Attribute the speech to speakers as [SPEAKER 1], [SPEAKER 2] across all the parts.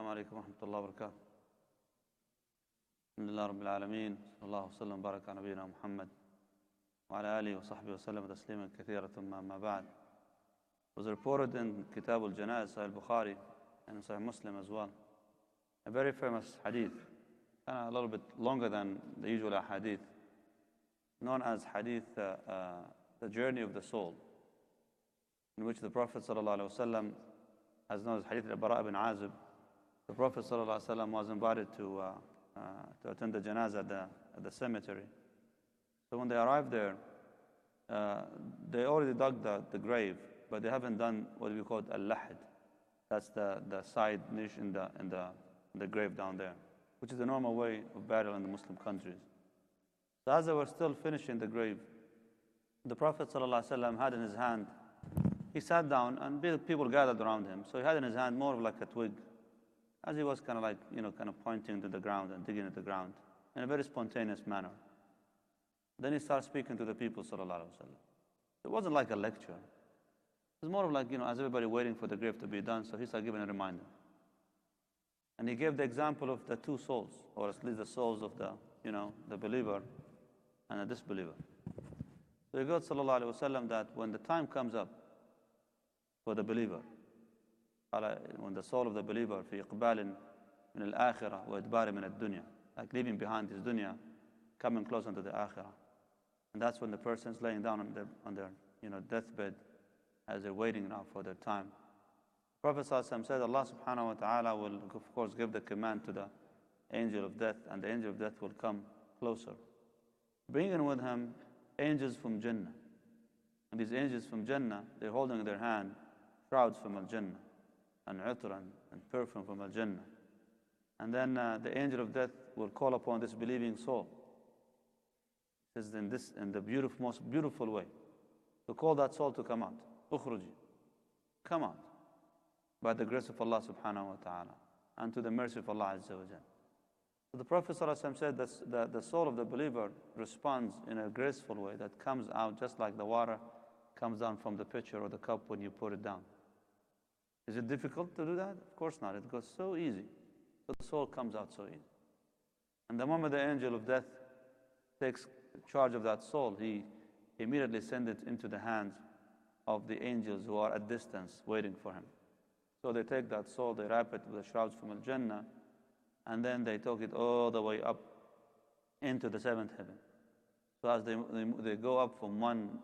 [SPEAKER 1] عليكم ورحمة الله وبركاته. الحمد لله رب العالمين، صلى الله وسلم وبارك على نبينا محمد وعلى آله وصحبه وسلم تسليما كثيرا. ثم أما بعد. It was reported in Kitab al-Janaiz, Sahih Bukhari, and Sahih Muslim as well, a very famous hadith, kind of a little bit longer than the usual hadith, known as hadith the journey of the soul, in which the Prophet ﷺ, as known as hadith al-Bara' ibn Azib, the Prophet ﷺ was invited to attend the janazah at the cemetery. So when they arrived there, they already dug the grave, but they haven't done what we call al-lahd. That's the side niche in the grave down there, which is the normal way of burial in the Muslim countries. So as they were still finishing the grave, the Prophet ﷺ had in his hand, he sat down and people gathered around him. So he had in his hand more of like a twig, as he was kind of like, kind of pointing to the ground and digging at the ground in a very spontaneous manner. Then he started speaking to the people, sallallahu alaihi wasallam. It wasn't like a lecture. It was more of like, as everybody waiting for the grave to be done, so he started giving a reminder. And he gave the example of the two souls, or at least the souls of the believer and the disbeliever. So he goes, sallallahu alaihi wasallam, that when the time comes up for the believer, when the soul of the believer في إقبال من الآخرة وإدبار من الدنيا, like leaving behind this dunya, coming closer to the akhirah, and that's when the person's laying down on their deathbed, as they're waiting now for their time. Prophet ﷺ said, Allah subhanahu wa ta'ala will of course give the command to the angel of death, and the angel of death will come closer, bringing with him angels from Jannah. And these angels from Jannah, they're holding in their hand shrouds from Al-Jannah, and utran, and perfume from Al-Jannah. And then the angel of death will call upon this believing soul. It says in the most beautiful way, to call that soul to come out. Ukhruji, come out, by the grace of Allah subhanahu wa ta'ala, and to the mercy of Allah azza wa jal. So the Prophet ﷺ said that the soul of the believer responds in a graceful way that comes out just like the water comes down from the pitcher or the cup when you put it down. Is it difficult to do that? Of course not. It goes so easy. So the soul comes out so easy. And the moment the angel of death takes charge of that soul, he immediately sends it into the hands of the angels who are at distance waiting for him. So they take that soul, they wrap it with the shrouds from Al-Jannah, and then they took it all the way up into the seventh heaven. So as they go up from one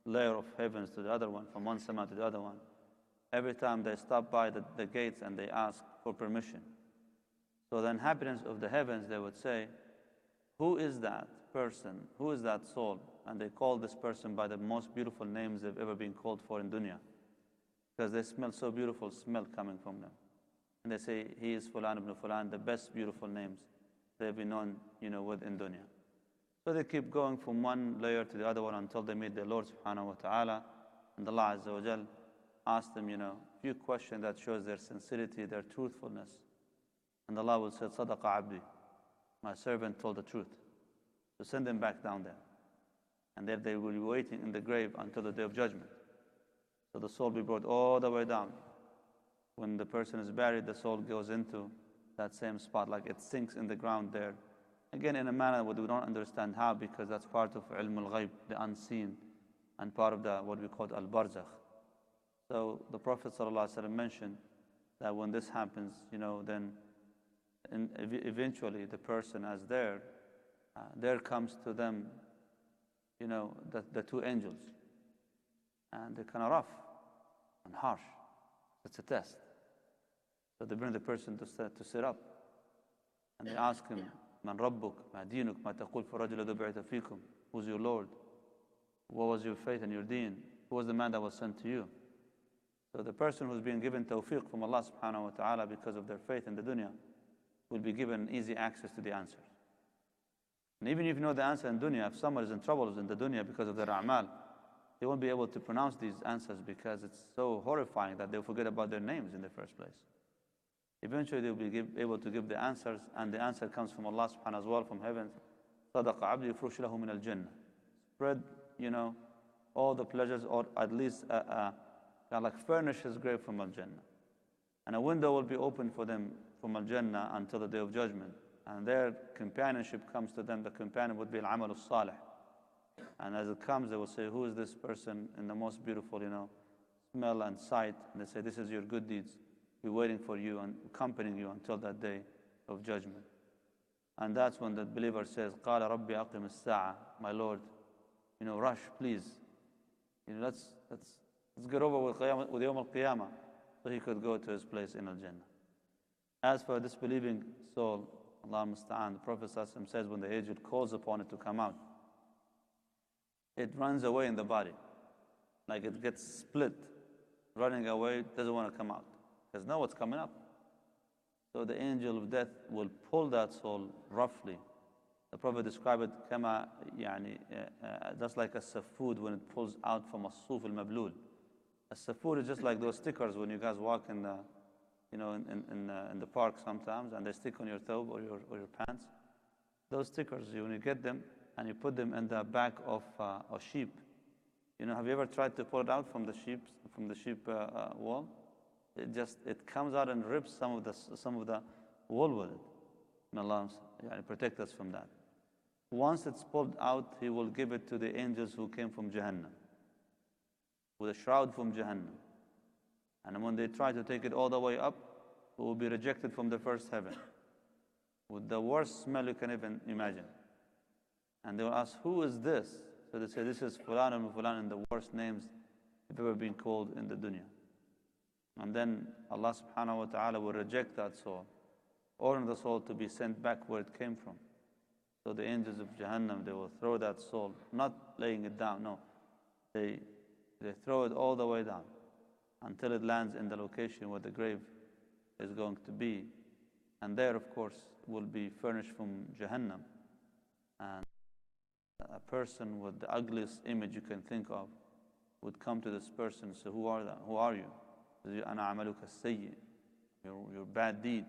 [SPEAKER 1] layer of heavens to the other one, from one sama to the other one, every time they stop by the gates and they ask for permission. So the inhabitants of the heavens, they would say, who is that person? Who is that soul? And they call this person by the most beautiful names they've ever been called for in dunya, because they smell so beautiful smell coming from them. And they say, he is Fulan ibn Fulan, the best beautiful names they've been known, with in dunya. So they keep going from one layer to the other one until they meet their Lord subhanahu wa ta'ala, and Allah azza wa jal ask them, a few questions that shows their sincerity, their truthfulness. And Allah will say, Sadaqa abdi, my servant told the truth. So send them back down there. And there they will be waiting in the grave until the day of judgment. So the soul will be brought all the way down. When the person is buried, the soul goes into that same spot, like it sinks in the ground there. Again, in a manner that we don't understand how, because that's part of ilm al-ghayb, the unseen, and part of what we call al-barzakh. So the Prophet ﷺ mentioned that when this happens, then eventually the person as there comes to them, the two angels. And they're kind of rough and harsh. It's a test. So they bring the person to sit up. And they ask him, Man Rabbuk, Ma Dinuk, Ma Taqul for Rajul Dubi'ata Fikum. Who's your Lord? What was your faith and your deen? Who was the man that was sent to you? So the person who's been given tawfiq from Allah subhanahu wa ta'ala because of their faith in the dunya will be given easy access to the answers. And even if you know the answer in dunya, if someone is in trouble in the dunya because of their a'mal, they won't be able to pronounce these answers because it's so horrifying that they'll forget about their names in the first place. Eventually they'll be able to give the answers, and the answer comes from Allah subhanahu wa ta'ala from heaven. Sadaqa abdi yufrush lahu min al-jannah. Spread, all the pleasures, or at least like furnish his grave from Al-Jannah. And a window will be open for them from Al-Jannah until the Day of Judgment. And their companionship comes to them. The companion would be Al-Amal Al-Salih. And as it comes, they will say, who is this person in the most beautiful, smell and sight? And they say, this is your good deeds. We're waiting for you and accompanying you until that day of judgment. And that's when the believer says, قَالَ رَبِّ أَقِمِ السَّاعَةِ, my Lord, rush, please. Let's get over with Yawm al-Qiyamah, so he could go to his place in Al-Jannah. As for this believing soul, Allah Musta'an, the Prophet says when the angel calls upon it to come out, it runs away in the body. Like it gets split, running away, doesn't want to come out. Because now what's coming up. So the angel of death will pull that soul roughly. The Prophet described it kama, just like a safud when it pulls out from a suf al-mablul. A safud is just like those stickers when you guys walk in the, in the park sometimes, and they stick on your thawb or your pants. Those stickers, when you get them and you put them in the back of a sheep, have you ever tried to pull it out from the sheep wool? It comes out and rips some of the wool with it. May Allah protect us from that. Once it's pulled out, He will give it to the angels who came from Jahannam, with a shroud from Jahannam. And when they try to take it all the way up, it will be rejected from the first heaven, with the worst smell you can even imagine. And they will ask, who is this? So they say, this is Fulan and Fulan, and the worst names have ever been called in the dunya. And then Allah subhanahu wa ta'ala will reject that soul, order the soul to be sent back where it came from. So the angels of Jahannam, they will throw that soul, not laying it down, no. They throw it all the way down until it lands in the location where the grave is going to be. And there, of course, will be furnished from Jahannam. And a person with the ugliest image you can think of would come to this person and say, who are you? Ana amaluka sayyi, your bad deed.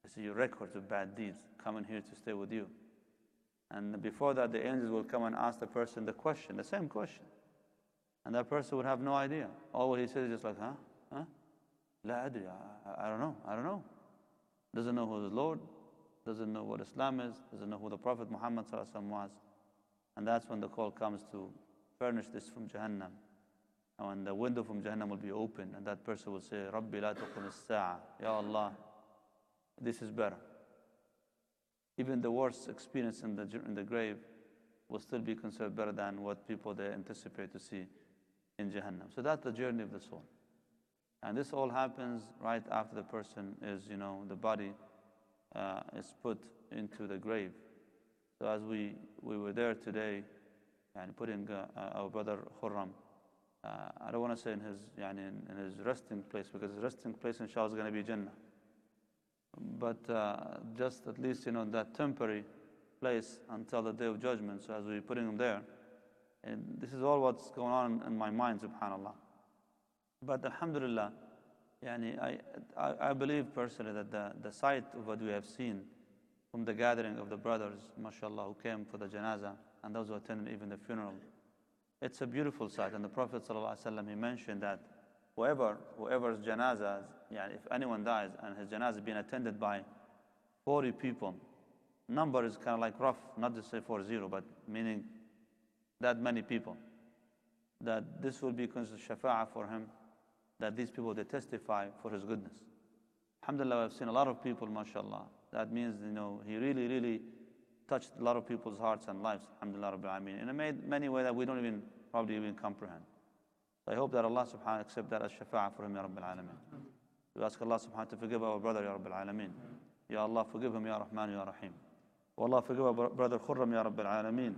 [SPEAKER 1] I see your records of bad deeds coming here to stay with you. And before that, the angels will come and ask the person the same question. And that person would have no idea. All what he says is just like, huh? La adri, I don't know. Doesn't know who is Lord, doesn't know what Islam is, doesn't know who the Prophet Muhammad was. And that's when the call comes to furnish this from Jahannam. And when the window from Jahannam will be open, and that person will say, Rabbi la tuqim as-sa'a, Ya Allah, this is better. Even the worst experience in the grave will still be considered better than what people they anticipate to see in Jahannam. So that's the journey of the soul. And this all happens right after the person is, the body is put into the grave. So as we were there today, and putting our brother Khurram, I don't want to say in his resting place, because his resting place inshallah is going to be Jannah. But just at least that temporary place until the Day of Judgment. So as we're putting him there, and this is all what's going on in my mind, subhanallah. But alhamdulillah, I believe personally that the sight of what we have seen from the gathering of the brothers, mashallah, who came for the janazah, and those who attended even the funeral, it's a beautiful sight. And the Prophet ﷺ, he mentioned that whoever's janazah, if anyone dies and his janazah is being attended by 40 people, number is kind of like rough, not to say 40, but meaning that many people, that this will be considered shafa'ah for him, that these people, they testify for his goodness. Alhamdulillah, I've seen a lot of people, mashallah. That means, he really, really touched a lot of people's hearts and lives, alhamdulillah rabbil alameen, in many ways that we don't probably even comprehend. So I hope that Allah subhanahu wa ta'ala accept that as shafa'ah for him, ya rabbil alameen. We ask Allah subhanahu wa ta'ala to forgive our brother, ya rabbil alameen. Ya Allah, forgive him, ya Rahman, ya Rahim. O Allah, forgive our brother Khurram, ya rabbil alameen.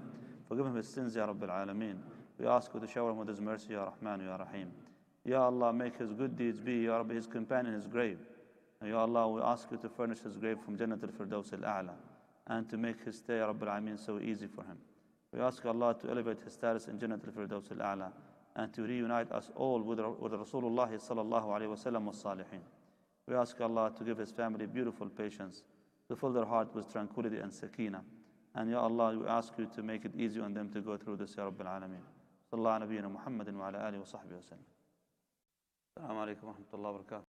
[SPEAKER 1] Forgive him his sins, ya rabbil alameen. We ask you to shower him with his mercy, ya Rahman, ya Rahim. Ya Allah, make his good deeds be, ya Rabbi, his companion in his grave. And Ya Allah, we ask you to furnish his grave from Jannat al-Firdaus al-A'la, and to make his stay, ya Rabbil Alameen, so easy for him. We ask Allah to elevate his status in Jannat al-Firdaus al-A'la, and to reunite us all with Rasulullah sallallahu alayhi wa sallam wa salihin. We ask Allah to give his family beautiful patience, to fill their heart with tranquility and sakina. And Ya Allah, we ask you to make it easy on them to go through this, Ya Rabbil Alameen. Sallallahu alayhi wa Muhammadin wa ala alihi wa sahbihi wa sallam. Assalamu alaikum wa rahmatullahi wa barakatuh.